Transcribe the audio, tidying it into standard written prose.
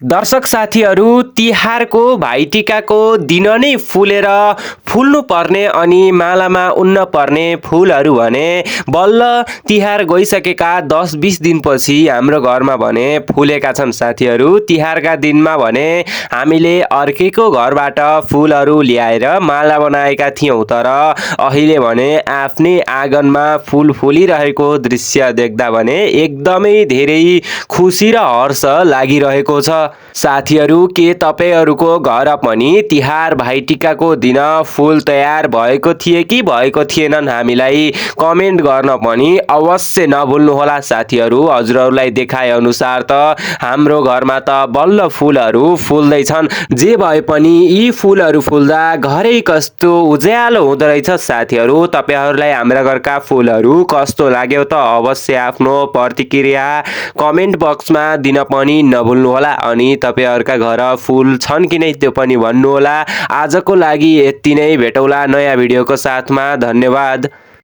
दर्शक साथीहरू, तिहारको भाइटिकाको दिन नै फुलेर फुल्नु पर्ने अनि मालामा उन्न पर्ने फुलहरू भने बल्ल तिहार गइसकेका 10-20 दिनपछि हाम्रो घरमा भने फुलेका छन् साथीहरू। तिहारका दिनमा भने हामीले अर्केको घरबाट फुलहरू ल्याएर माला बनाएका थियौँ, तर अहिले भने आफ्नै आँगनमा फुल फुलिरहेको दृश्य देख्दा भने एकदमै धेरै खुसी र हर्ष लागिरहेको छ। साथीहरू, के तपाईहरूको घर पनि तिहार भाइटिकाको दिन फुल तयार भएको थिए कि भएको थिएनन्? हामीलाई कमेन्ट गर्न पनि अवश्य नभुल्नुहोला साथीहरू। हजुरहरूलाई देखाए अनुसार त हाम्रो घरमा त बल्ल फुलहरू फुल्दैछन्। जे भए पनि यी फुलहरू फुल्दा घरै कस्तो उज्यालो हुँदो रहेछ साथीहरू। तपाईहरूलाई हाम्रा घरका फुलहरू कस्तो लाग्यो त अवश्य आफ्नो प्रतिक्रिया कमेन्ट बक्समा दिन पनि नभुल्नुहोला। अनि तपाईहरुका घर फुल छन् कि नै त्यो पनि भन्नुहोला। आजको लागि यति नै, भेटौला नयाँ भिडियोको साथमा। धन्यवाद।